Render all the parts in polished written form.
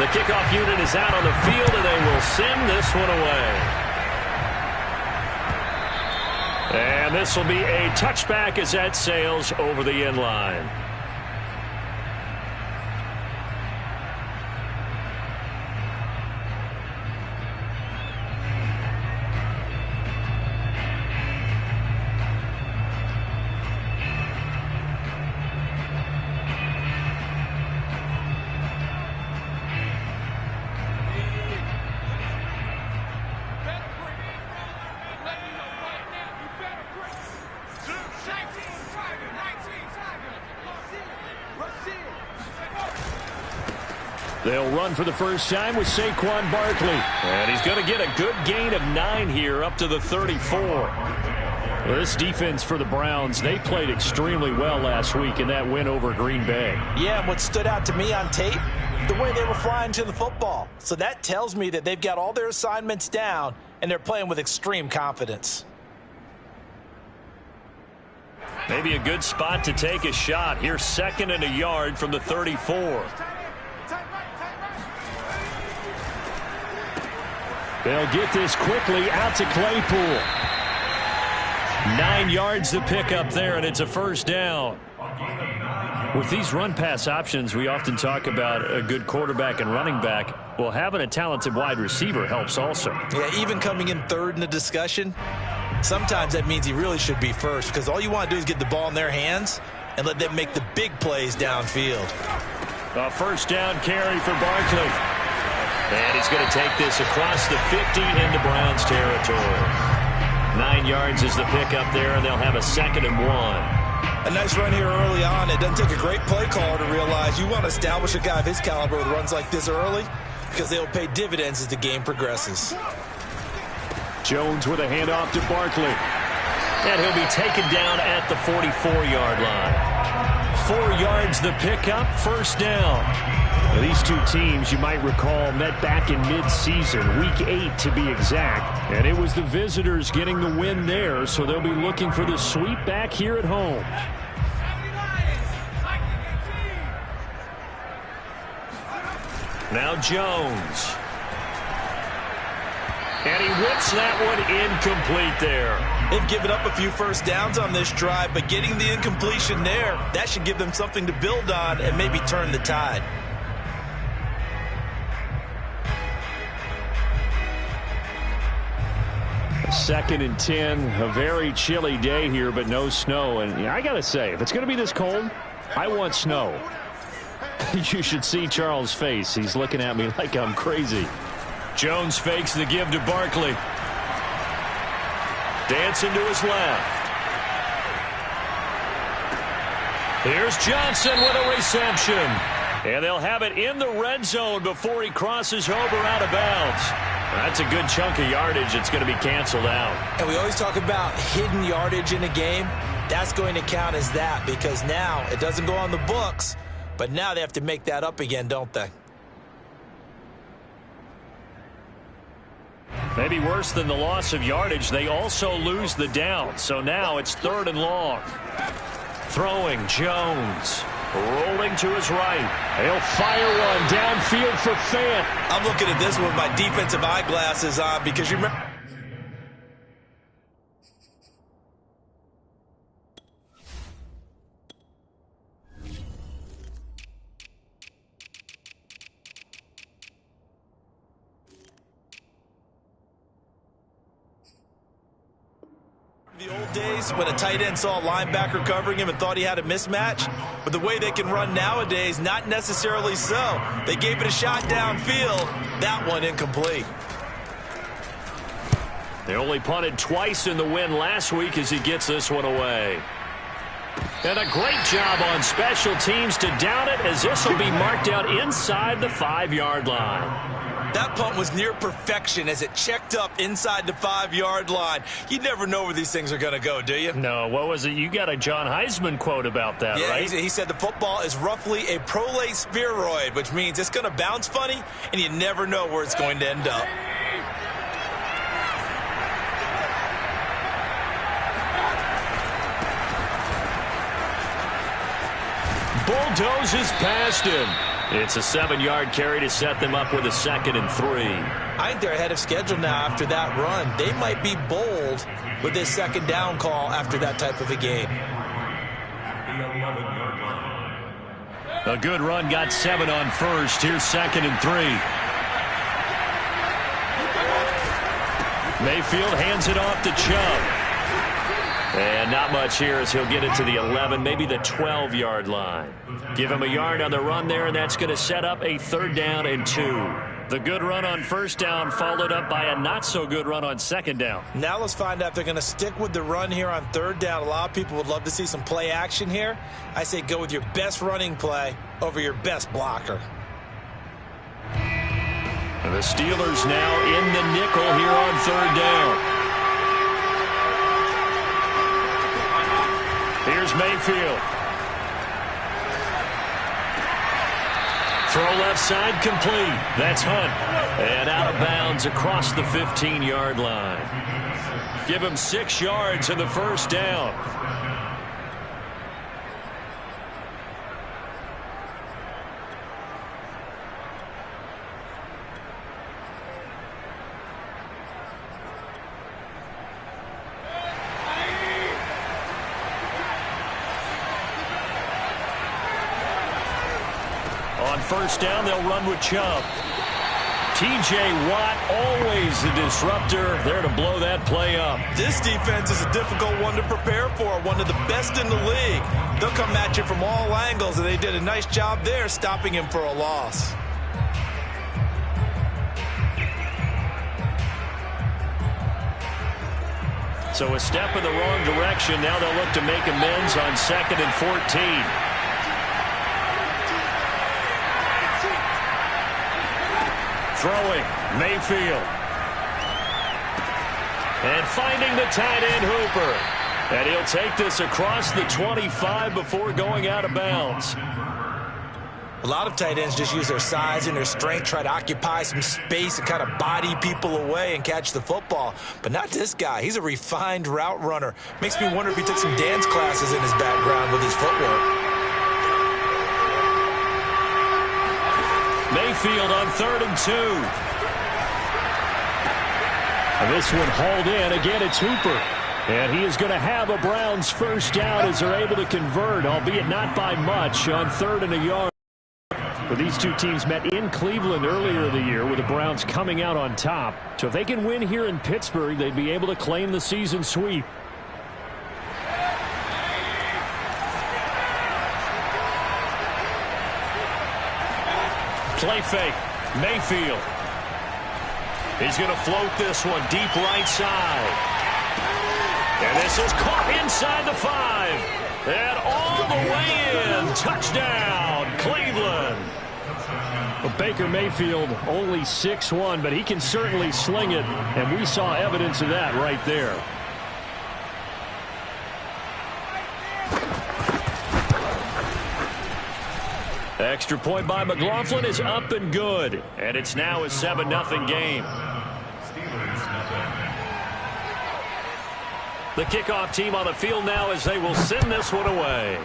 The kickoff unit is out on the field, and they will send this one away. And this will be a touchback as that sails over the end line. They'll run for the first time with Saquon Barkley. And he's going to get a good gain of 9 here up to the 34. Well, this defense for the Browns, they played extremely well last week in that win over Green Bay. Yeah, and what stood out to me on tape, the way they were flying to the football. So that tells me that they've got all their assignments down, and they're playing with extreme confidence. Maybe a good spot to take a shot. Here's 2nd and a yard from the 34. They'll get this quickly out to Claypool. 9 yards to pick up there, and it's a first down. With these run-pass options, we often talk about a good quarterback and running back. Well, having a talented wide receiver helps also. Yeah, even coming in third in the discussion, sometimes that means he really should be first, because all you want to do is get the ball in their hands and let them make the big plays downfield. A first down carry for Barkley. And he's going to take this across the 50 into Browns territory. 9 yards is the pickup there, and they'll have a 2nd and 1. A nice run here early on. It doesn't take a great play caller to realize you want to establish a guy of his caliber with runs like this early, because they'll pay dividends as the game progresses. Jones with a handoff to Barkley. And he'll be taken down at the 44-yard line. 4 yards the pickup, first down. Now, these two teams, you might recall, met back in mid-season, week 8 to be exact. And it was the visitors getting the win there, so they'll be looking for the sweep back here at home. Now Jones. And he whips that one incomplete there. They've given up a few first downs on this drive, but getting the incompletion there, that should give them something to build on and maybe turn the tide. Second and 10, a very chilly day here, but no snow. And I got to say, if it's going to be this cold, I want snow. You should see Charles' face. He's looking at me like I'm crazy. Jones fakes the give to Barkley. Dancing to his left. Here's Johnson with a reception. And they'll have it in the red zone before he crosses over out of bounds. That's a good chunk of yardage. It's going to be canceled out. And we always talk about hidden yardage in a game. That's going to count as that, because now it doesn't go on the books, but now they have to make that up again, don't they? Maybe worse than the loss of yardage, they also lose the down. So now it's 3rd and long. Throwing Jones. Rolling to his right. He'll fire one downfield for Fant. I'm looking at this one with my defensive eyeglasses on, because you remember. The old days when a tight end saw a linebacker covering him and thought he had a mismatch, but the way they can run nowadays, not necessarily so. They gave it a shot downfield. That one incomplete. They only punted twice in the win last week as he gets this one away. And a great job on special teams to down it, as this will be marked out inside the 5-yard line. That punt was near perfection as it checked up inside the 5-yard line. You never know where these things are going to go, do you? No, what was it? You got a John Heisman quote about that, yeah, right? He said the football is roughly a prolate spheroid, which means it's going to bounce funny, and you never know where it's going to end up. Bulldozes past him. It's a 7-yard carry to set them up with a 2nd and 3. I think they're ahead of schedule now after that run. They might be bold with this 2nd down call after that type of a game. A good run got 7 on first. Here's 2nd and 3. Mayfield hands it off to Chubb. And not much here as he'll get it to the 11, maybe the 12-yard line. Give him a yard on the run there, and that's going to set up a 3rd down and 2. The good run on 1st down followed up by a not-so-good run on 2nd down. Now let's find out if they're going to stick with the run here on 3rd down. A lot of people would love to see some play action here. I say go with your best running play over your best blocker. And the Steelers now in the nickel here on 3rd down. Here's Mayfield. Throw left side complete. That's Hunt. And out of bounds across the 15-yard line. Give him 6 yards in the 1st down. On 1st down, they'll run with Chubb. T.J. Watt, always a disruptor, there to blow that play up. This defense is a difficult one to prepare for, one of the best in the league. They'll come at you from all angles, and they did a nice job there stopping him for a loss. So a step in the wrong direction. Now they'll look to make amends on 2nd and 14. Throwing, Mayfield. And finding the tight end, Hooper. And he'll take this across the 25 before going out of bounds. A lot of tight ends just use their size and their strength, try to occupy some space and kind of body people away and catch the football. But not this guy. He's a refined route runner. Makes me wonder if he took some dance classes in his background with his footwork. Mayfield on 3rd and 2. And this one hauled in. Again, it's Hooper. And he is going to have a Browns 1st down as they're able to convert, albeit not by much, on 3rd and a yard. But these two teams met in Cleveland earlier in the year with the Browns coming out on top. So if they can win here in Pittsburgh, they'd be able to claim the season sweep. Play fake. Mayfield. He's going to float this one deep right side. And this is caught inside the 5. And all the way in. Touchdown, Cleveland. Well, Baker Mayfield only 6'1", but he can certainly sling it. And we saw evidence of that right there. Extra point by McLaughlin is up and good. And it's now a 7-0 game. The kickoff team on the field now as they will send this one away.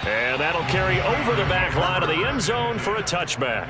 And that'll carry over the back line of the end zone for a touchback.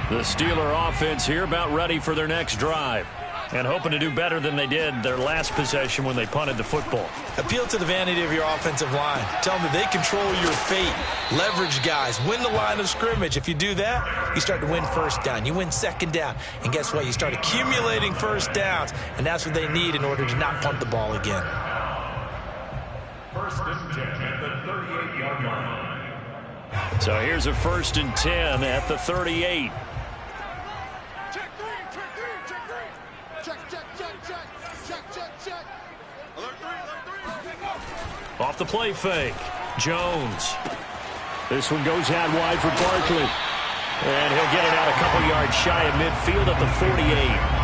The Steeler offense here about ready for their next drive. And hoping to do better than they did their last possession when they punted the football. Appeal to the vanity of your offensive line. Tell them that they control your fate. Leverage guys. Win the line of scrimmage. If you do that, you start to win 1st down. You win 2nd down. And guess what? You start accumulating 1st downs. And that's what they need in order to not punt the ball again. 1st and 10 at the 38-yard line. So here's a 1st and 10 at the 38. Off the play fake. Jones. This one goes out wide for Barkley. And he'll get it out a couple yards shy of midfield at the 48.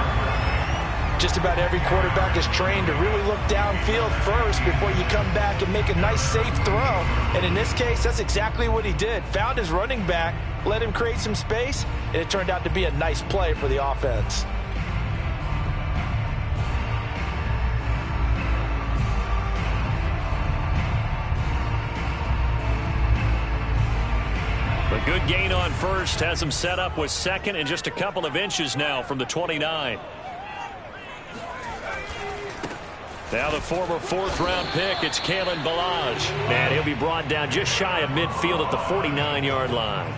Just about every quarterback is trained to really look downfield first before you come back and make a nice, safe throw. And in this case, that's exactly what he did. Found his running back, let him create some space, and it turned out to be a nice play for the offense. A good gain on first has him set up with second and just a couple of inches now from the 29. Now the former fourth-round pick, it's Kalen Ballage. And he'll be brought down just shy of midfield at the 49-yard line.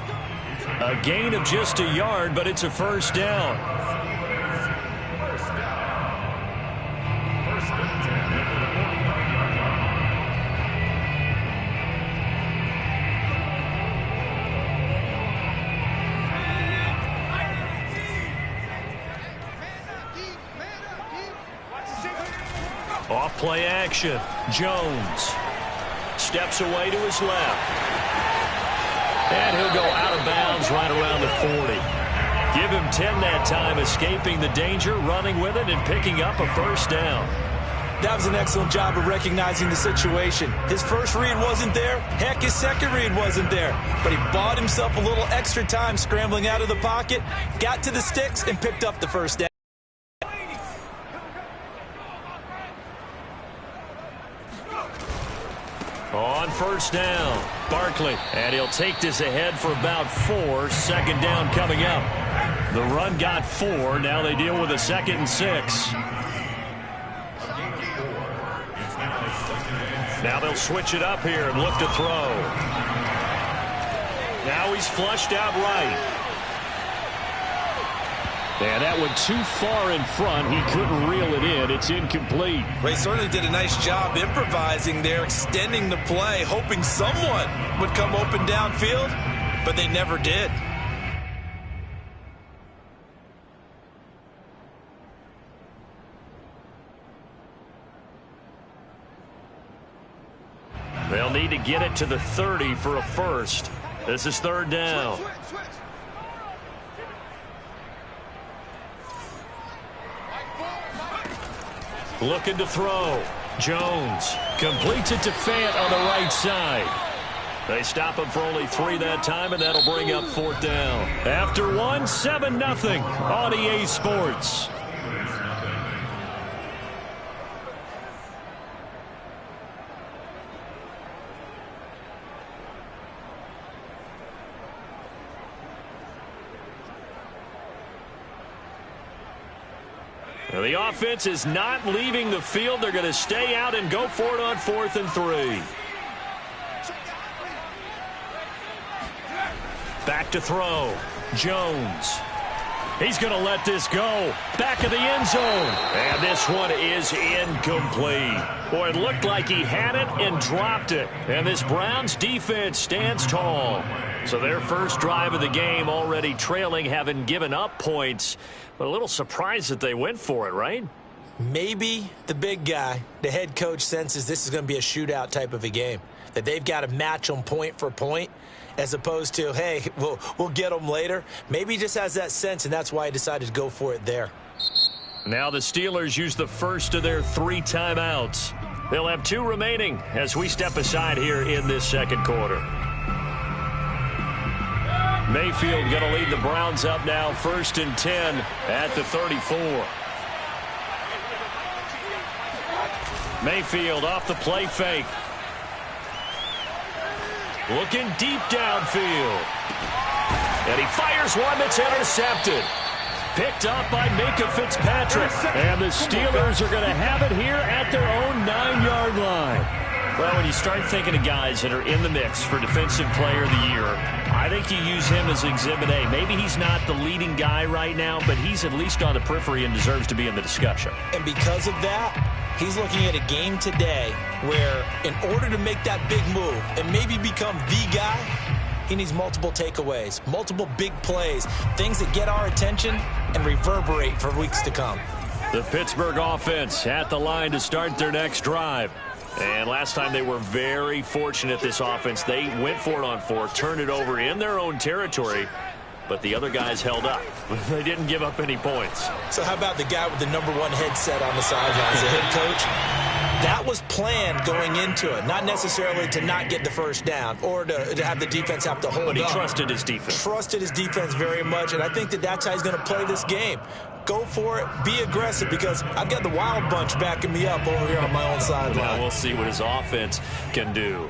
A gain of just a yard, but it's a first down. Off play action. Jones steps away to his left. And he'll go out of bounds right around the 40. Give him 10 that time, escaping the danger, running with it, and picking up a first down. That was an excellent job of recognizing the situation. His first read wasn't there. Heck, his second read wasn't there. But he bought himself a little extra time scrambling out of the pocket, got to the sticks, and picked up the first down. On first down, Barkley. And he'll take this ahead for about 4. Second down coming up. The run got 4. Now they deal with a 2nd and 6. Now they'll switch it up here and look to throw. Now he's flushed out right. And that went too far in front. He couldn't reel it in. It's incomplete. Ray certainly did a nice job improvising there, extending the play, hoping someone would come open downfield, but they never did. They'll need to get it to the 30 for a first. This is third down. Looking to throw. Jones completes it to Fant on the right side. They stop him for only 3 that time, and that'll bring up fourth down. After 1, 7-0 on EA Sports. The offense is not leaving the field. They're going to stay out and go for it on 4th and 3. Back to throw. Jones. He's going to let this go. Back of the end zone. And this one is incomplete. Boy, it looked like he had it and dropped it. And this Browns defense stands tall. So their first drive of the game already trailing, having given up points. But a little surprised that they went for it, right? Maybe the big guy, the head coach, senses this is going to be a shootout type of a game. That they've got to match them point for point as opposed to, hey, we'll get them later. Maybe he just has that sense, and that's why he decided to go for it there. Now the Steelers use the first of their 3 timeouts. They'll have 2 remaining as we step aside here in this second quarter. Mayfield going to lead the Browns up now, 1st and 10 at the 34. Mayfield off the play fake. Looking deep downfield. And he fires one that's intercepted. Picked up by Minka Fitzpatrick. And the Steelers are going to have it here at their own 9-yard line. Well, when you start thinking of guys that are in the mix for Defensive Player of the Year, I think you use him as Exhibit A. Maybe he's not the leading guy right now, but he's at least on the periphery and deserves to be in the discussion. And because of that, he's looking at a game today where in order to make that big move and maybe become the guy, he needs multiple takeaways, multiple big plays, things that get our attention and reverberate for weeks to come. The Pittsburgh offense at the line to start their next drive. And last time they were very fortunate, this offense. They went for it on 4, turned it over in their own territory, but the other guys held up. They didn't give up any points. So how about the guy with the #1 headset on the sidelines, the head coach? That was planned going into it, not necessarily to not get the first down or to have the defense have to hold But he up. trusted his defense. Trusted his defense very much, and I think that's how he's going to play this game. Go for it. Be aggressive, because I've got the wild bunch backing me up over here on my own sideline. Now we'll see what his offense can do.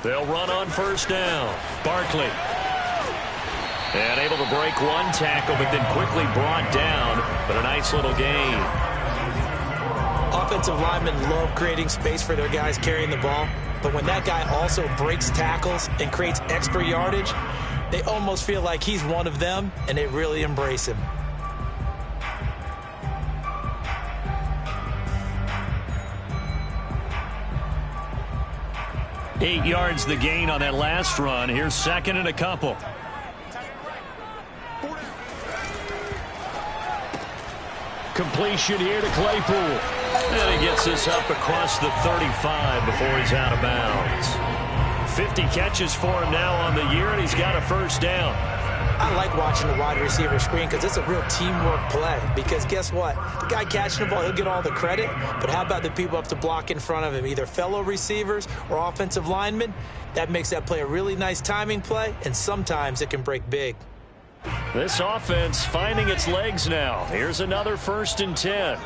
They'll run on first down. Barkley. And able to break one tackle, but then quickly brought down. But a nice little gain. Offensive linemen love creating space for their guys carrying the ball. But when that guy also breaks tackles and creates extra yardage, they almost feel like he's one of them, and they really embrace him. Eight yards the gain on that last run. Here's second and a couple. Completion here to Claypool. And he gets this up across the 35 before he's out of bounds. 50 catches for him now on the year, and he's got a first down. I like watching the wide receiver screen because it's a real teamwork play. Because guess what? The guy catching the ball, he'll get all the credit. But how about the people up to block in front of him, either fellow receivers or offensive linemen? That makes that play a really nice timing play, and sometimes it can break big. This offense finding its legs now. Here's another 1st and 10.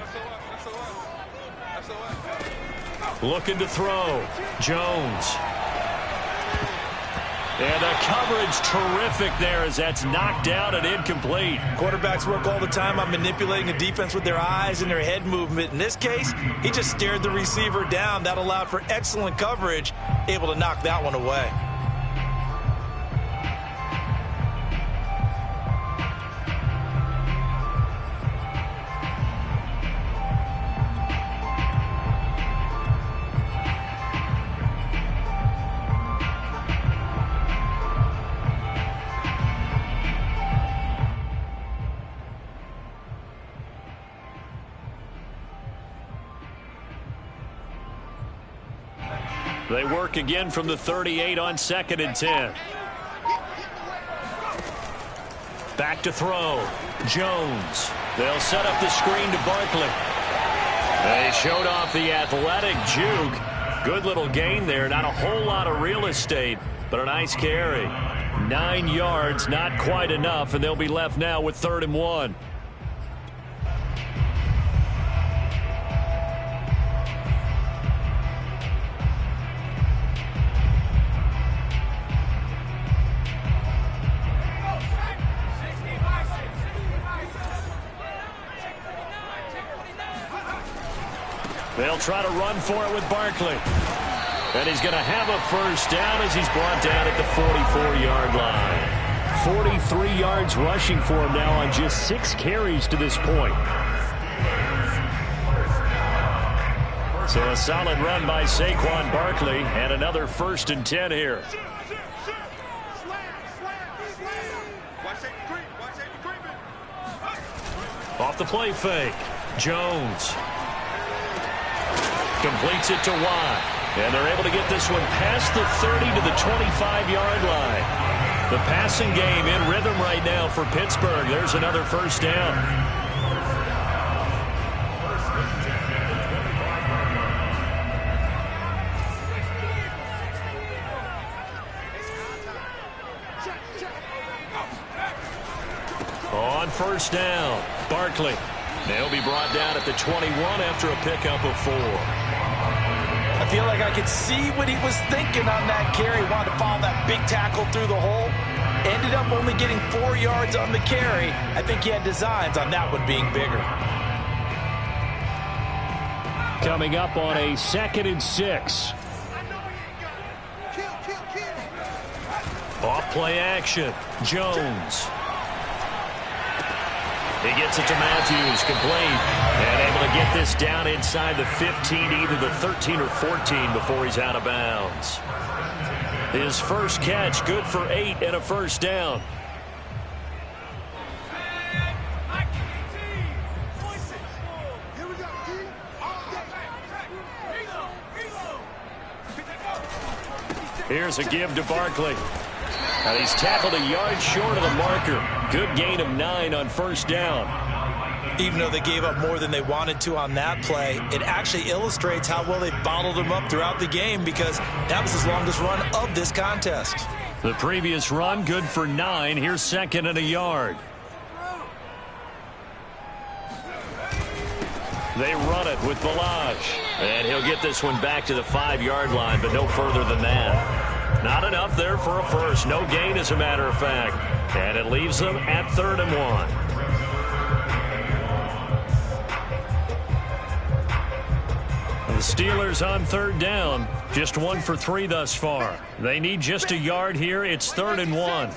Looking to throw. Jones. And the coverage terrific there as that's knocked out and incomplete. Quarterbacks work all the time on manipulating a defense with their eyes and their head movement. In this case, he just stared the receiver down. That allowed for excellent coverage, able to knock that one away. They work again from the 38 on 2nd and 10. Back to throw. Jones. They'll set up the screen to Barkley. They showed off the athletic juke. Good little gain there. Not a whole lot of real estate, but a nice carry. 9 yards, not quite enough, and they'll be left now with 3rd and 1. They'll try to run for it with Barkley. And he's going to have a first down as he's brought down at the 44-yard line. 43 yards rushing for him now on just 6 carries to this point. So a solid run by Saquon Barkley and another 1st and 10 here. Off the play fake. Jones. Completes it to Watt. And they're able to get this one past the 30 to the 25-yard line. The passing game in rhythm right now for Pittsburgh. There's another first down. On first down, Barkley. They'll be brought down at the 21 after a pickup of 4. I feel like I could see what he was thinking on that carry. Wanted to follow that big tackle through the hole. Ended up only getting 4 yards on the carry. I think he had designs on that one being bigger. Coming up on a 2nd and 6. Off play action. Jones. He gets it to Matthews, complete, and able to get this down inside the 15, either the 13 or 14 before he's out of bounds. His first catch, good for 8 and a first down. Here's a give to Barkley. And he's tackled a yard short of the marker. Good gain of 9 on first down. Even though they gave up more than they wanted to on that play, it actually illustrates how well they bottled them up throughout the game, because that was his longest run of this contest. The previous run, good for 9. Here's second and a yard. They run it with Balaj. And he'll get this one back to the 5-yard line, but no further than that. Not enough there for a first. No gain, as a matter of fact. And it leaves them at 3rd and 1. The Steelers on 3rd down. Just 1 for 3 thus far. They need just a yard here. It's 3rd and 1.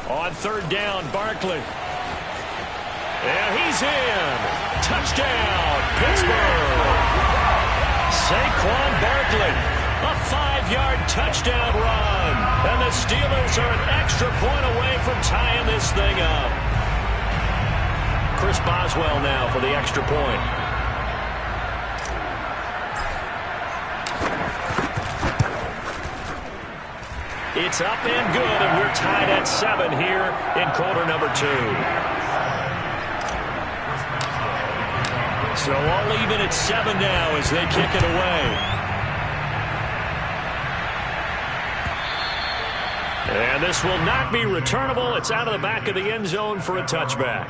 On 3rd down, Barkley. And he's in. Touchdown, Pittsburgh. Saquon Barkley. A 5-yard touchdown run. And the Steelers are an extra point away from tying this thing up. Chris Boswell now for the extra point. It's up and good, and we're tied at 7 here in quarter number 2. So all even at 7 now as they kick it away. And this will not be returnable. It's out of the back of the end zone for a touchback.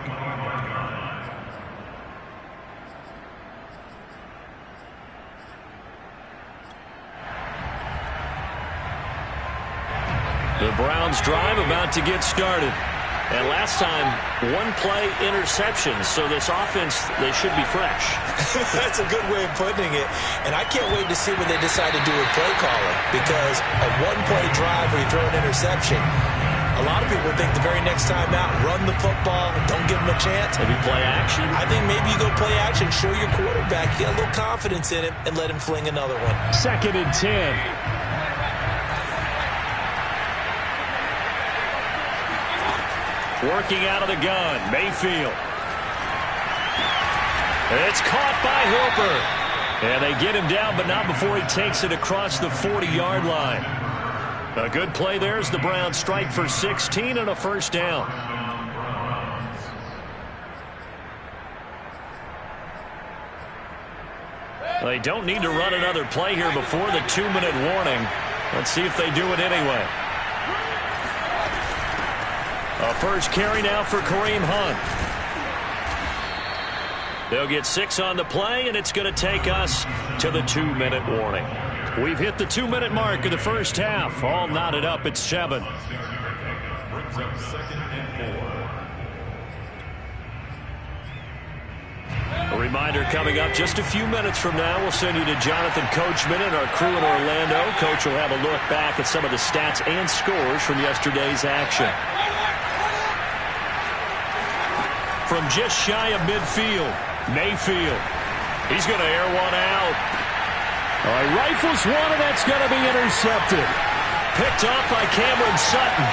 The Browns drive about to get started. And last time, 1-play interception. So this offense, they should be fresh. That's a good way of putting it. And I can't wait to see what they decide to do with play calling. Because a 1-play drive where you throw an interception, a lot of people think the very next time out, run the football, don't give them a chance. Maybe play action? I think maybe you go play action, show your quarterback, get a little confidence in him, and let him fling another one. 2nd and 10. Working out of the gun, Mayfield. It's caught by Hooper. And they get him down, but not before he takes it across the 40-yard line. A good play there as the Browns strike for 16 and a first down. They don't need to run another play here before the 2-minute warning. Let's see if they do it anyway. A first carry now for Kareem Hunt. They'll get 6 on the play, and it's going to take us to the 2-minute warning. We've hit the 2-minute mark of the first half. All knotted up at 7. Brings up 2nd and 4. A reminder coming up just a few minutes from now. We'll send you to Jonathan Coachman and our crew in Orlando. Coach will have a look back at some of the stats and scores from yesterday's action. From just shy of midfield, Mayfield. He's going to air one out. He rifles one, and that's going to be intercepted. Picked off by Cameron Sutton.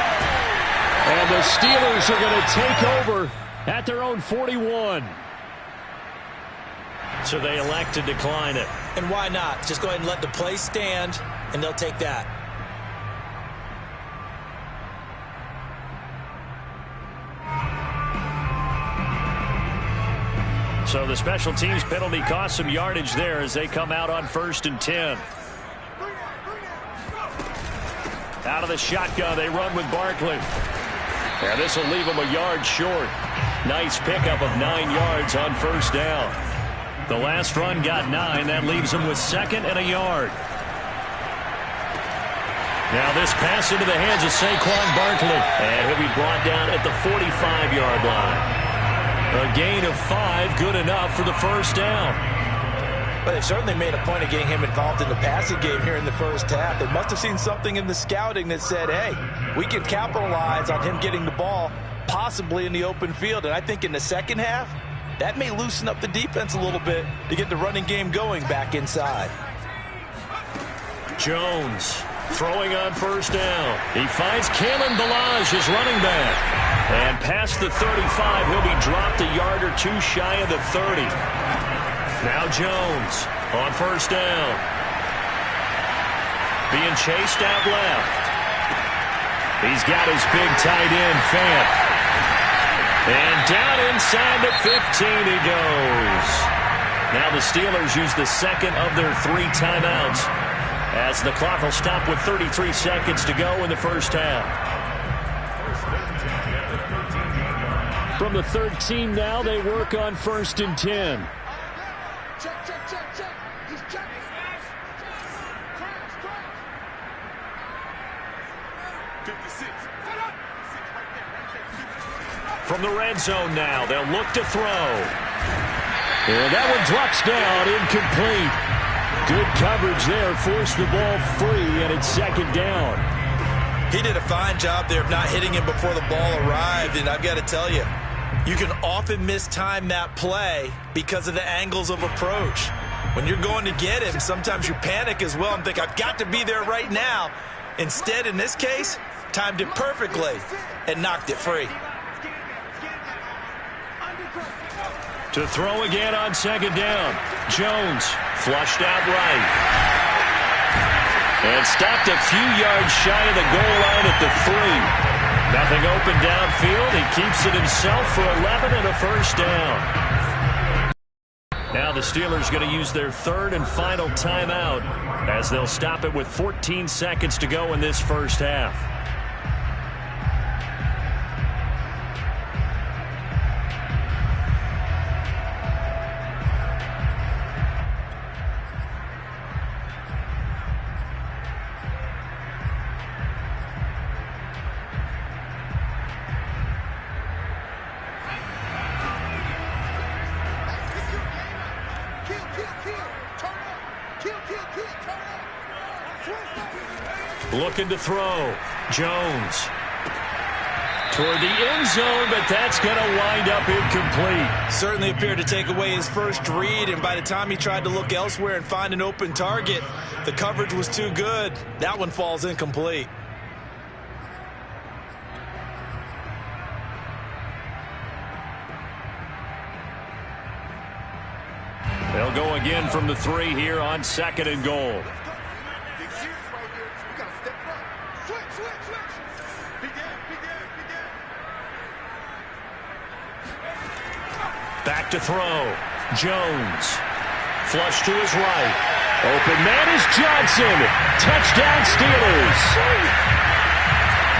And the Steelers are going to take over at their own 41. So they elect to decline it. And why not? Just go ahead and let the play stand, and they'll take that. So the special teams penalty cost some yardage there as they come out on 1st and 10. Out of the shotgun, they run with Barkley. And this will leave them a yard short. Nice pickup of 9 yards on first down. The last run got 9. That leaves them with 2nd and a yard. Now this pass into the hands of Saquon Barkley. And he'll be brought down at the 45-yard line. A gain of 5, good enough for the first down. But they've certainly made a point of getting him involved in the passing game here in the first half. They must have seen something in the scouting that said, hey, we can capitalize on him getting the ball possibly in the open field. And I think in the second half, that may loosen up the defense a little bit to get the running game going back inside. Jones throwing on first down. He finds Kalen Balaj, his running back. And past the 35, he'll be dropped a yard or 2 shy of the 30. Now Jones on first down. Being chased out left. He's got his big tight end, Fant. And down inside the 15 he goes. Now the Steelers use the second of their 3 timeouts as the clock will stop with 33 seconds to go in the first half. From the 13 now, they work on 1st and 10. From the red zone now, they'll look to throw. And that one drops down, incomplete. Good coverage there, forced the ball free, and it's 2nd down. He did a fine job there of not hitting him before the ball arrived, and I've got to tell you, you can often mistime that play because of the angles of approach. When you're going to get him, sometimes you panic as well and think, I've got to be there right now. Instead, in this case, timed it perfectly and knocked it free. To throw again on 2nd down. Jones flushed out right. And stopped a few yards shy of the goal line at the 3. Nothing open downfield. He keeps it himself for 11 and a first down. Now the Steelers going to use their 3rd and final timeout as they'll stop it with 14 seconds to go in this first half. Looking to throw. Jones. Toward the end zone, but that's going to wind up incomplete. Certainly appeared to take away his first read, and by the time he tried to look elsewhere and find an open target, the coverage was too good. That one falls incomplete. They'll go again from the 3 here on 2nd and goal. Back to throw. Jones. Flush to his right. Open man is Johnson. Touchdown Steelers.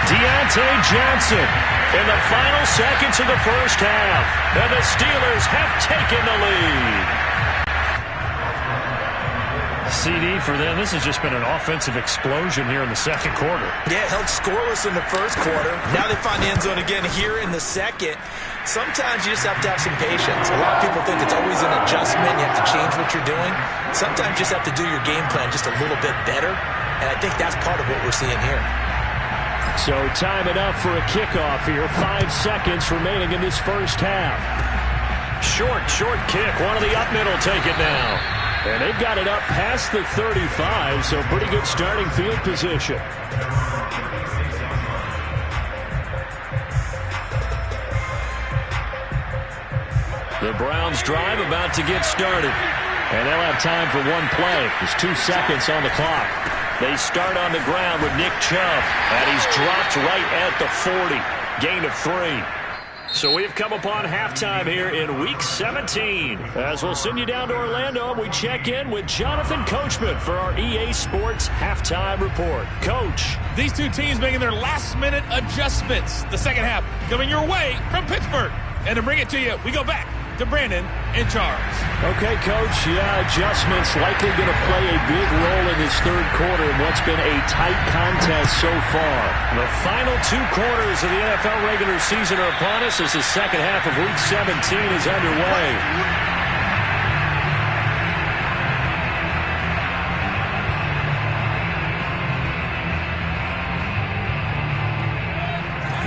Deontay Johnson in the final seconds of the first half. And the Steelers have taken the lead. CD for them. This has just been an offensive explosion here in the 2nd quarter. Yeah, held scoreless in the 1st quarter. Now they find the end zone again here in the 2nd. Sometimes you just have to have some patience. A lot of people think it's always an adjustment. You have to change what you're doing. Sometimes you just have to do your game plan just a little bit better. And I think that's part of what we're seeing here. So time enough for a kickoff here. 5 seconds remaining in this first half. Short kick. One of the up middle take it now. And they've got it up past the 35, so pretty good starting field position. The Browns drive about to get started. And they'll have time for one play. There's 2 seconds on the clock. They start on the ground with Nick Chubb. And he's dropped right at the 40. Gain of 3. So we've come upon halftime here in Week 17. As we'll send you down to Orlando, we check in with Jonathan Coachman for our EA Sports Halftime Report. Coach. These two teams making their last-minute adjustments. The second half coming your way from Pittsburgh. And to bring it to you, we go back to Brandon and Charles. Okay, Coach. Yeah, adjustments likely going to play a big role in this 3rd quarter in what's been a tight contest so far. The final 2 quarters of the NFL regular season are upon us as the second half of Week 17 is underway.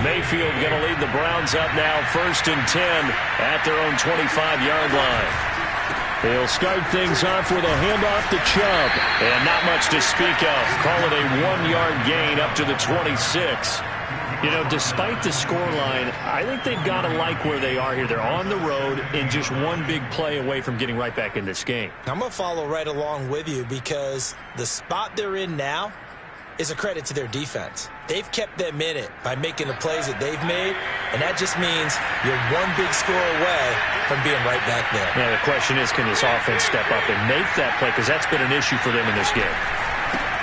Mayfield going to lead the Browns up now 1st and 10 at their own 25-yard line. They'll start things off with a handoff to Chubb. And not much to speak of. Call it a 1-yard gain up to the 26. You know, despite the scoreline, I think they've got to like where they are here. They're on the road and just one big play away from getting right back in this game. I'm going to follow right along with you because the spot they're in now, is a credit to their defense. They've kept them in it by making the plays that they've made, and that just means you're one big score away from being right back there. Yeah, the question is, can this offense step up and make that play? Because that's been an issue for them in this game.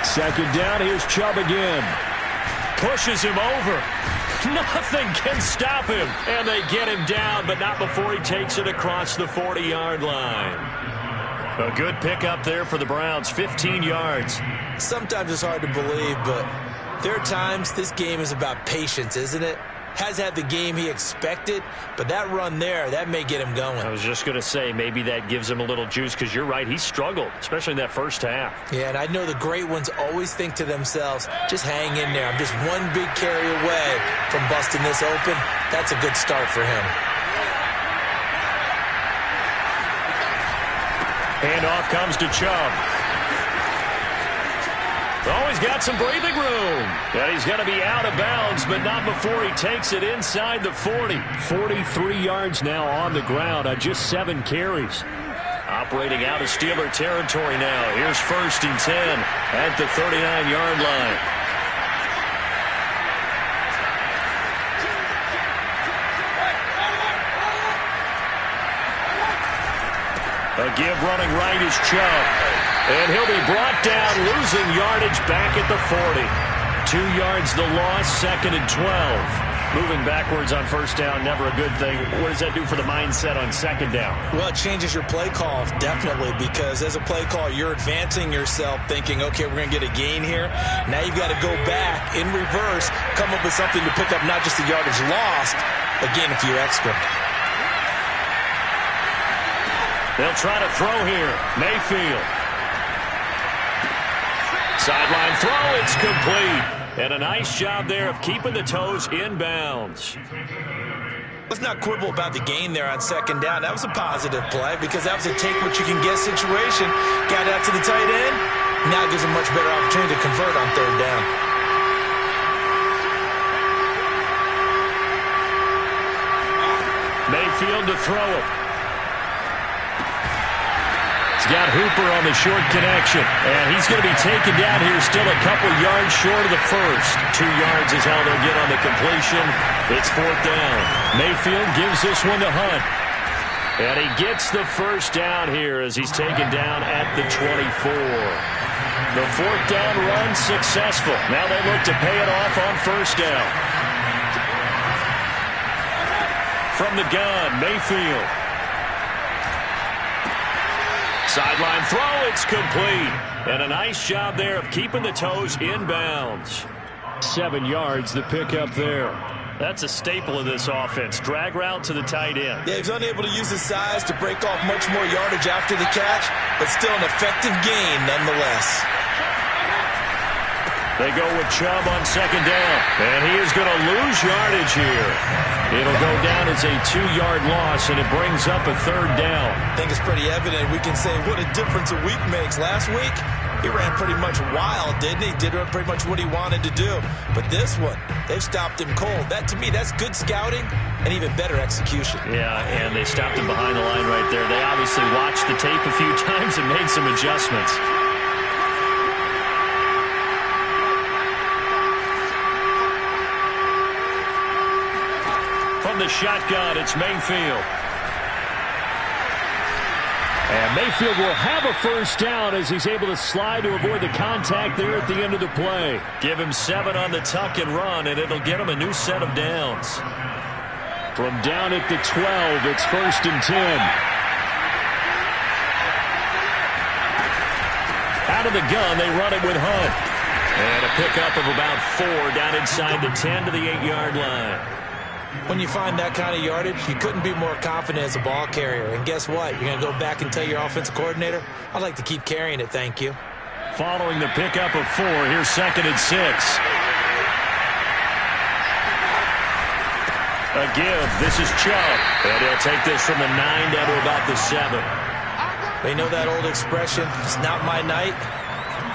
Second down, here's Chubb again. Pushes him over. Nothing can stop him. And they get him down, but not before he takes it across the 40-yard line. A good pickup there for the Browns, 15 yards. Sometimes it's hard to believe, but there are times this game is about patience, isn't it? Has had the game he expected, but that run there, that may get him going. I was just going to say, maybe that gives him a little juice, because you're right, he struggled, especially in that first half. Yeah, and I know the great ones always think to themselves, just hang in there. I'm just one big carry away from busting this open. That's a good start for him. Handoff comes to Chubb. Oh, he's got some breathing room. And he's going to be out of bounds, but not before he takes it inside the 40. 43 yards now on the ground on just 7 carries. Operating out of Steeler territory now. Here's 1st and 10 at the 39-yard line. A give running right is Chubb. And he'll be brought down, losing yardage back at the 40. 2 yards the loss, 2nd and 12. Moving backwards on 1st down, never a good thing. What does that do for the mindset on 2nd down? Well, it changes your play call, definitely, because as a play call, you're advancing yourself thinking, okay, we're going to get a gain here. Now you've got to go back in reverse, come up with something to pick up not just the yardage lost, but gain a few extra. They'll try to throw here. Mayfield. Sideline throw, it's complete. And a nice job there of keeping the toes in bounds. Let's not quibble about the gain there on 2nd down. That was a positive play because that was a take-what-you-can-get situation. Got out to the tight end. Now it gives him a much better opportunity to convert on 3rd down. Mayfield to throw it. Got Hooper on the short connection, and he's going to be taken down here still a couple yards short of the 1st. 2 yards is how they'll get on the completion. It's 4th down. Mayfield gives this one to Hunt. And he gets the 1st down here as he's taken down at the 24. The 4th down run successful. Now they look to pay it off on 1st down. From the gun, Mayfield. Sideline throw, it's complete. And a nice job there of keeping the toes in bounds. 7 yards, the pickup there. That's a staple of this offense. Drag route to the tight end. Yeah, he's unable to use his size to break off much more yardage after the catch, but still an effective gain nonetheless. They go with Chubb on 2nd down. And he is going to lose yardage here. It'll go down as a 2-yard loss, and it brings up a 3rd down. I think it's pretty evident. We can say what a difference a week makes. Last week, he ran pretty much wild, didn't he? Did pretty much what he wanted to do. But this one, they've stopped him cold. That, to me, that's good scouting and even better execution. Yeah, and they stopped him behind the line right there. They obviously watched the tape a few times and made some adjustments. From the shotgun, it's Mayfield. And Mayfield will have a 1st down as he's able to slide to avoid the contact there at the end of the play. Give him 7 on the tuck and run, and it'll get him a new set of downs. From down at the 12, it's 1st and 10. Out of the gun, they run it with Hunt. And a pickup of about 4 down inside the 10 to the 8-yard line. When you find that kind of yardage, you couldn't be more confident as a ball carrier. And guess what? You're going to go back and tell your offensive coordinator, I'd like to keep carrying it, thank you. Following the pickup of 4, here's 2nd and 6. A give. This is Chubb. And he'll take this from the 9 down to about the 7. They know that old expression, it's not my night.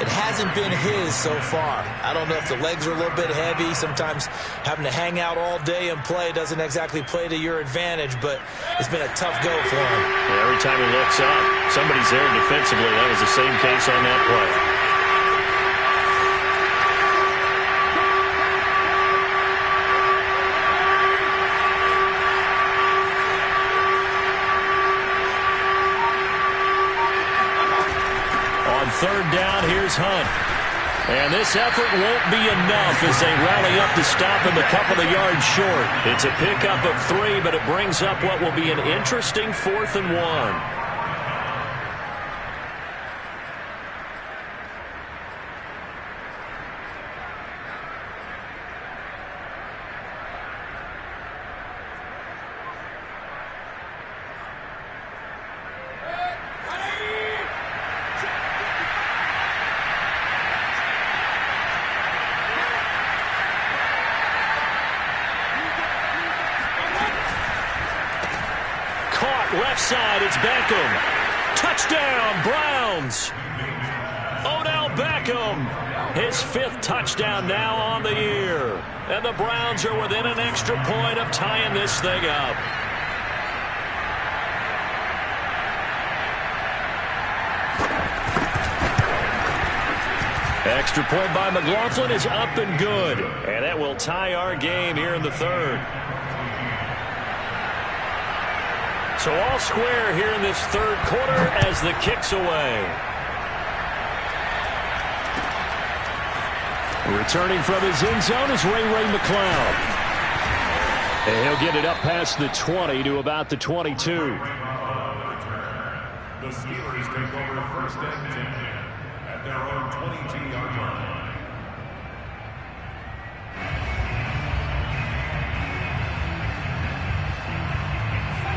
It hasn't been his so far. I don't know if the legs are a little bit heavy. Sometimes having to hang out all day and play doesn't exactly play to your advantage, but it's been a tough go for him. Yeah, every time he looks up, somebody's there defensively. That was the same case on that play. third down, here's Hunt. And this effort won't be enough as they rally up to stop him a couple of yards short. It's a pickup of 3, but it brings up what will be an interesting 4th and 1. Left side, it's Beckham. Touchdown, Browns. Odell Beckham, his 5th touchdown now on the year. And the Browns are within an extra point of tying this thing up. Extra point by McLaughlin is up and good. And that will tie our game here in the 3rd. So all square here in this 3rd quarter as the kick's away. Returning from his end zone is Ray McCloud. And he'll get it up past the 20 to about the 22. The Steelers take over 1st and 10 at their own 22-yard line.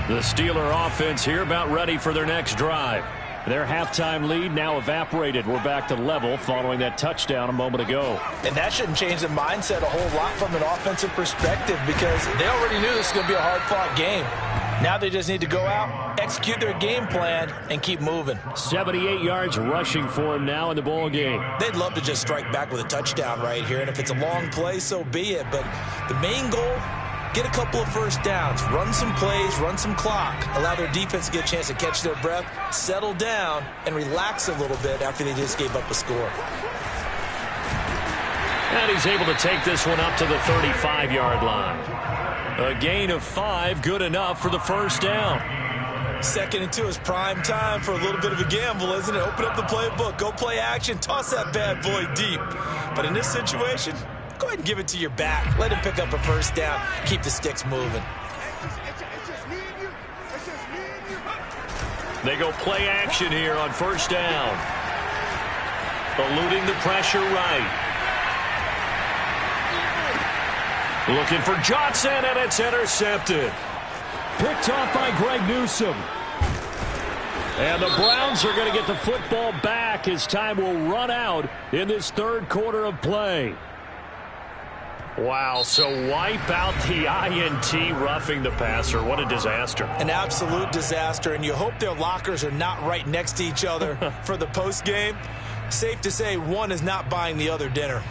The Steeler offense here about ready for their next drive. Their halftime lead now evaporated. We're back to level following that touchdown a moment ago. And that shouldn't change the mindset a whole lot from an offensive perspective because they already knew this was going to be a hard-fought game. Now they just need to go out, execute their game plan, and keep moving. 78 yards rushing for him now in the ball game. They'd love to just strike back with a touchdown right here, and if it's a long play, so be it. But the main goal, get a couple of first downs, run some plays, run some clock, allow their defense to get a chance to catch their breath, settle down, and relax a little bit after they just gave up a score. And he's able to take this one up to the 35-yard line. A gain of 5, good enough for the first down. 2nd and 2 is prime time for a little bit of a gamble, isn't it? Open up the playbook, go play action, toss that bad boy deep. But in this situation, go ahead and give it to your back. Let him pick up a first down. Keep the sticks moving. They go play action here on first down. Eluding the pressure right. Looking for Johnson, and it's intercepted. Picked off by Greg Newsome. And the Browns are going to get the football back as time will run out in this 3rd quarter of play. Wow, so wipe out the INT roughing the passer. What a disaster. An absolute disaster, and you hope their lockers are not right next to each other for the postgame. Safe to say one is not buying the other dinner.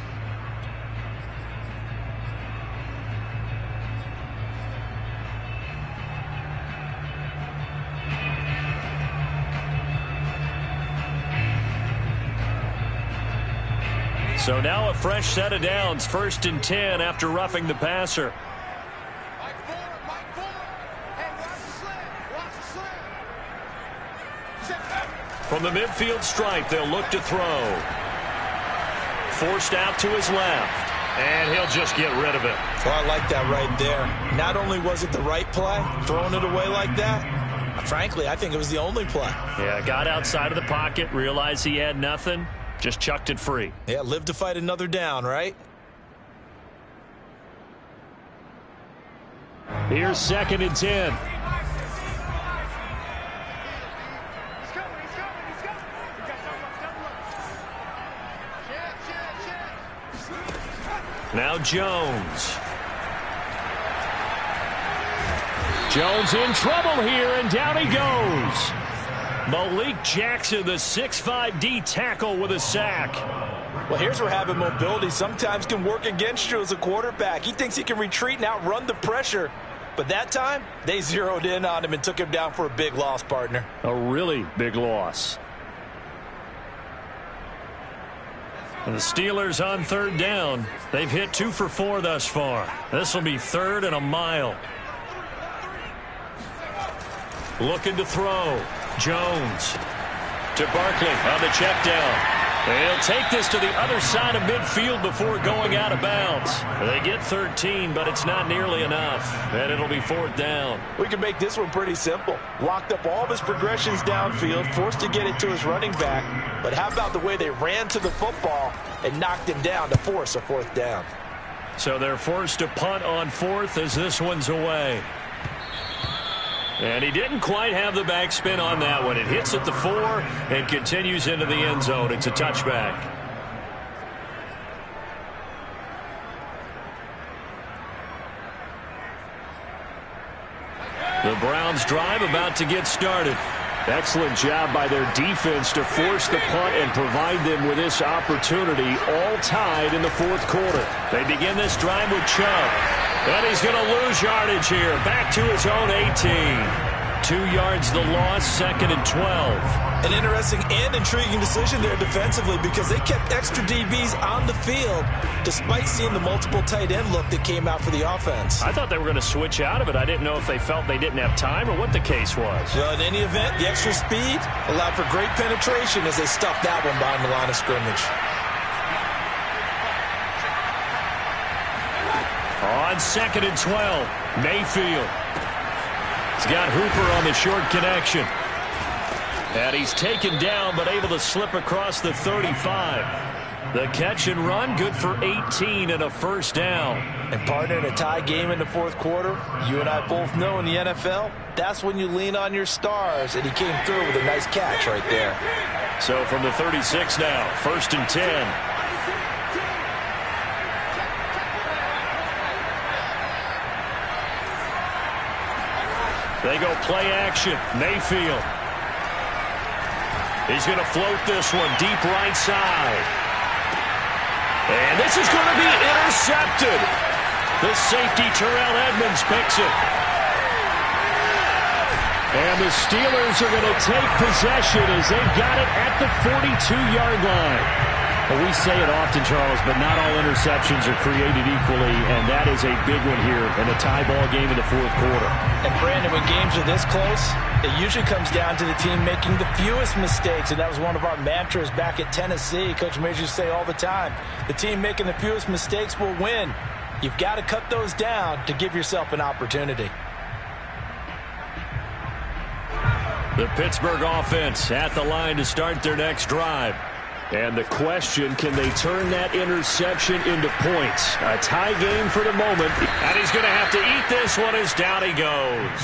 So now a fresh set of downs, 1st and 10 after roughing the passer. From the midfield stripe, they'll look to throw. Forced out to his left, and he'll just get rid of it. Well, I like that right there. Not only was it the right play, throwing it away like that, frankly, I think it was the only play. Yeah, got outside of the pocket, realized he had nothing. Just chucked it free. Yeah, live to fight another down, right? Here's 2nd and 10. Now Jones. Jones in trouble here, and down he goes. Malik Jackson, the 6'5" D tackle with a sack. Well, here's where having mobility sometimes can work against you as a quarterback. He thinks he can retreat and outrun the pressure. But that time, they zeroed in on him and took him down for a big loss, partner. A really big loss. And the Steelers on 3rd down. They've hit 2 for 4 thus far. This will be 3rd and a mile. Looking to throw. Jones. to Barkley on the check down. They'll take this to the other side of midfield before going out of bounds. They get 13, but it's not nearly enough, and it'll be 4th down. We can make this one pretty simple. Locked up all of his progressions downfield, forced to get it to his running back. But how about the way they ran to the football and knocked him down to force a 4th down? So they're forced to punt on 4th as this one's away. And he didn't quite have the backspin on that one. It hits at the 4 and continues into the end zone. It's a touchback. The Browns drive about to get started. Excellent job by their defense to force the punt and provide them with this opportunity, all tied in the 4th quarter. They begin this drive with Chubb. And he's going to lose yardage here. Back to his own 18. 2 yards the loss, 2nd and 12. An interesting and intriguing decision there defensively because they kept extra DBs on the field despite seeing the multiple tight end look that came out for the offense. I thought they were going to switch out of it. I didn't know if they felt they didn't have time or what the case was. Well, in any event, the extra speed allowed for great penetration as they stuffed that one behind the line of scrimmage. On 2nd and 12, Mayfield. He's got Hooper on the short connection. And he's taken down but able to slip across the 35. The catch and run good for 18 and a 1st down. And partner, in a tie game in the 4th quarter, you and I both know in the NFL, that's when you lean on your stars. And he came through with a nice catch right there. So from the 36 now, 1st and 10. They go play action. Mayfield. He's going to float this one deep right side. And this is going to be intercepted. The safety, Terrell Edmonds, picks it. And the Steelers are going to take possession as they've got it at the 42-yard line. Well, we say it often, Charles, but not all interceptions are created equally, and that is a big one here in a tie ball game in the 4th quarter. And, Brandon, when games are this close, it usually comes down to the team making the fewest mistakes, and that was one of our mantras back at Tennessee. Coach Mears used to say all the time, the team making the fewest mistakes will win. You've got to cut those down to give yourself an opportunity. The Pittsburgh offense at the line to start their next drive. And the question, can they turn that interception into points? A tie game for the moment. And he's going to have to eat this one as down he goes.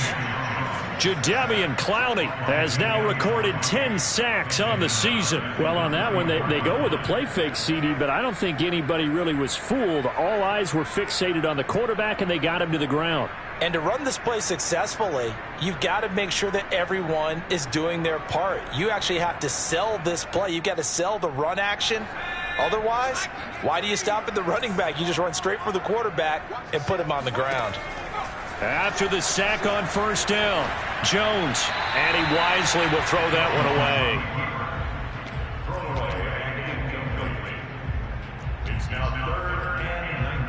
Jadeveon Clowney has now recorded 10 sacks on the season. Well, on that one, they go with a play fake, CD, but I don't think anybody really was fooled. All eyes were fixated on the quarterback, and they got him to the ground. And to run this play successfully, you've got to make sure that everyone is doing their part. You actually have to sell this play. You've got to sell the run action. Otherwise, why do you stop at the running back? You just run straight for the quarterback and put him on the ground. After the sack on 1st down, Jones, and he wisely will throw that one away. It's now 3rd and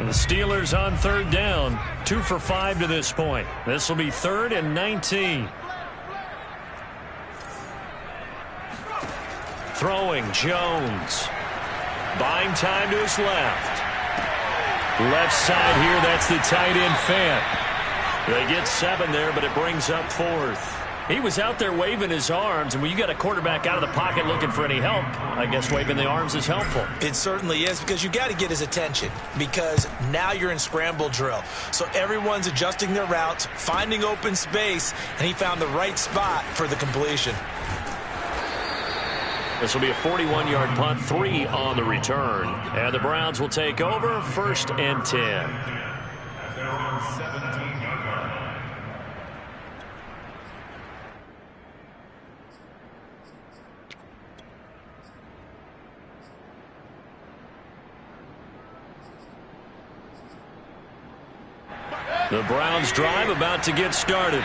19. The Steelers on 3rd down, 2 for 5 to this point. This will be 3rd and 19. Throwing Jones. Buying time to his left. Left side here, that's the tight end Fant. They get 7 there, but it brings up 4th. He was out there waving his arms, and when you got a quarterback out of the pocket looking for any help, I guess waving the arms is helpful. It certainly is, because you got to get his attention, because now you're in scramble drill. So everyone's adjusting their routes, finding open space, and he found the right spot for the completion. This will be a 41-yard punt, 3 on the return. And the Browns will take over, 1st and 10. At their own 17-yard line. The Browns drive about to get started.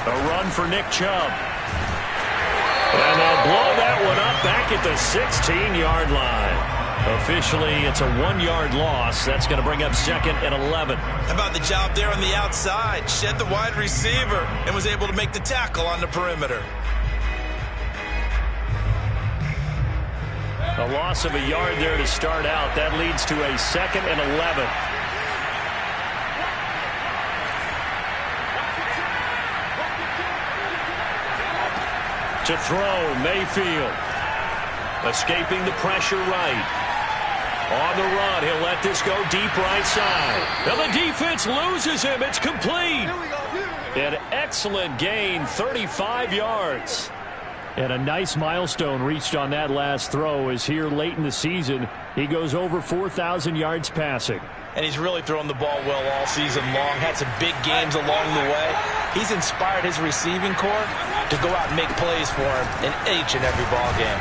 A run for Nick Chubb. And they'll blow that one up back at the 16-yard line. Officially, it's a 1-yard loss. That's going to bring up 2nd and 11. How about the job there on the outside? Shed the wide receiver and was able to make the tackle on the perimeter. A loss of a yard there to start out. That leads to a 2nd and 11. To throw, Mayfield. Escaping the pressure right. On the run, he'll let this go deep right side. Now the defense loses him. It's complete. An excellent gain, 35 yards. And a nice milestone reached on that last throw as here late in the season, he goes over 4,000 yards passing. And he's really thrown the ball well all season long. Had some big games along the way. He's inspired his receiving corps to go out and make plays for him in each and every ball game.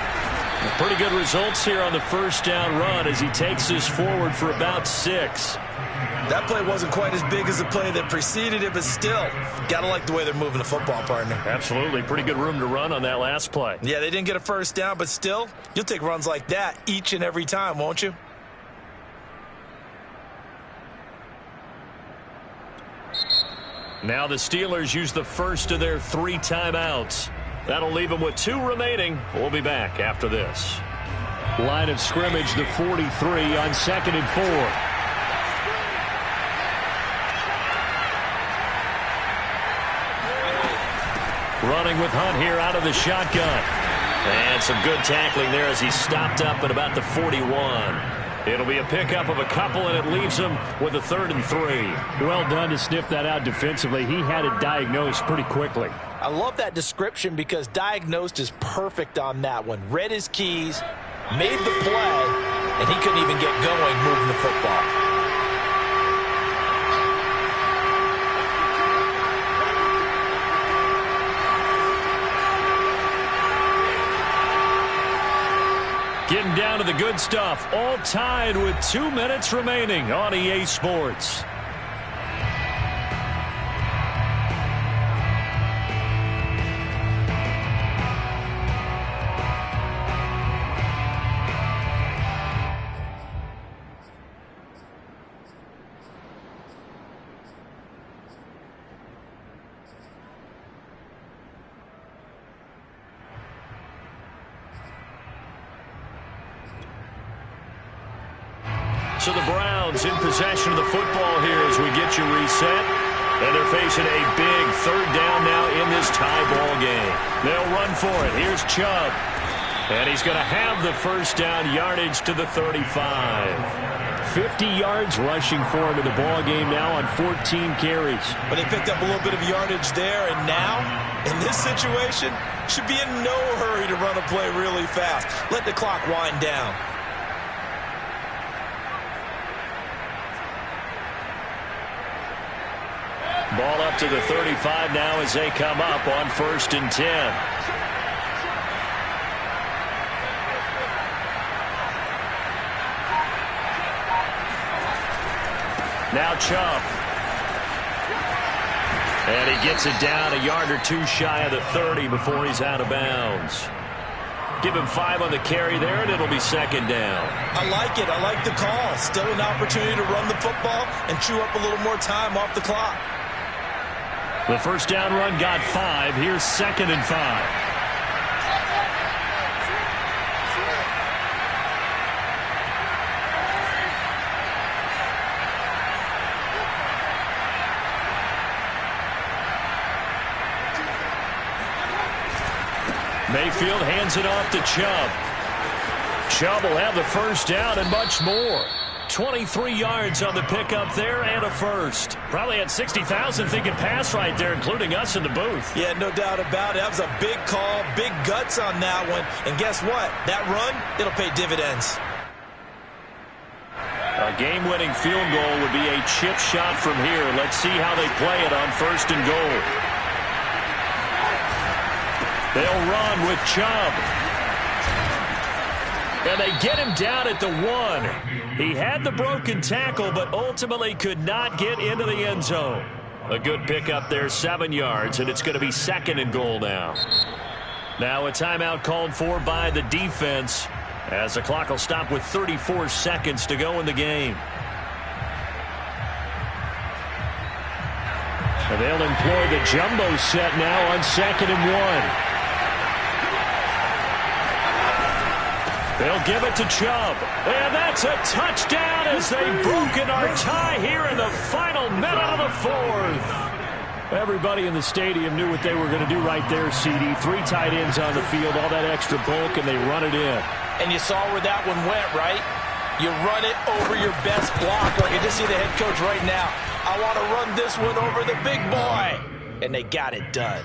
Pretty good results here on the first down run as he takes this forward for about 6. That play wasn't quite as big as the play that preceded it, but still, got to like the way they're moving the football, partner. Absolutely. Pretty good room to run on that last play. Yeah, they didn't get a first down, but still, you'll take runs like that each and every time, won't you? Now the Steelers use the first of their 3 timeouts. That'll leave them with 2 remaining. We'll be back after this. Line of scrimmage, the 43 on 2nd and 4. Running with Hunt here out of the shotgun. And some good tackling there as he stopped up at about the 41. It'll be a pickup of a couple, and it leaves him with a 3rd and 3. Well done to sniff that out defensively. He had it diagnosed pretty quickly. I love that description because diagnosed is perfect on that one. Read his keys, made the play, and he couldn't even get going moving the football. Getting down to the good stuff. All tied with 2 minutes remaining on EA Sports. So the Browns in possession of the football here as we get you reset. And they're facing a big 3rd down now in this tie ball game. They'll run for it. Here's Chubb. And he's going to have the first down yardage to the 35. 50 yards rushing for him in the ball game now on 14 carries. But they picked up a little bit of yardage there, and now, in this situation, should be in no hurry to run a play really fast. Let the clock wind down. Ball up to the 35 now as they come up on 1st and 10. Now Chubb. And he gets it down a yard or 2 shy of the 30 before he's out of bounds. Give him 5 on the carry there, and it'll be 2nd down. I like it. I like the call. Still an opportunity to run the football and chew up a little more time off the clock. The first down run got 5. Here's 2nd and 5. Mayfield hands it off to Chubb. Chubb will have the first down and much more. 23 yards on the pickup there and a first. Probably had 60,000 thinking pass right there, including us in the booth. Yeah, no doubt about it. That was a big call, big guts on that one. And guess what? That run, it'll pay dividends. A game-winning field goal would be a chip shot from here. Let's see how they play it on 1st and goal. They'll run with Chubb. And they get him down at the 1. He had the broken tackle, but ultimately could not get into the end zone. A good pickup there, 7 yards, and it's going to be 2nd and goal now. Now a timeout called for by the defense as the clock will stop with 34 seconds to go in the game. And they'll employ the jumbo set now on 2nd and 1. They'll give it to Chubb. And that's a touchdown as they've broken our tie here in the final minute of the 4th. Everybody in the stadium knew what they were going to do right there, CD. 3 tight ends on the field, all that extra bulk, and they run it in. And you saw where that one went, right? You run it over your best blocker. I can just see the head coach right now. I want to run this one over the big boy. And they got it done.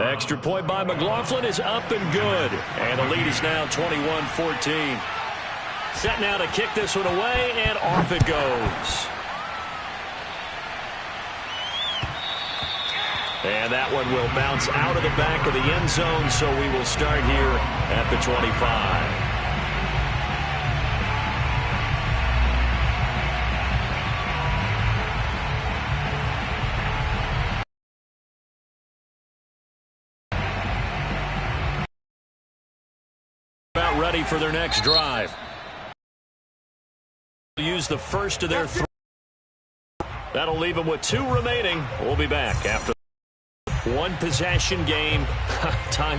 Extra point by McLaughlin is up and good. And the lead is now 21-14. Set now to kick this one away, and off it goes. And that one will bounce out of the back of the end zone, so we will start here at the 25. About ready for their next drive. Use the first of their 3. That'll leave them with 2 remaining. We'll be back after one possession game. Time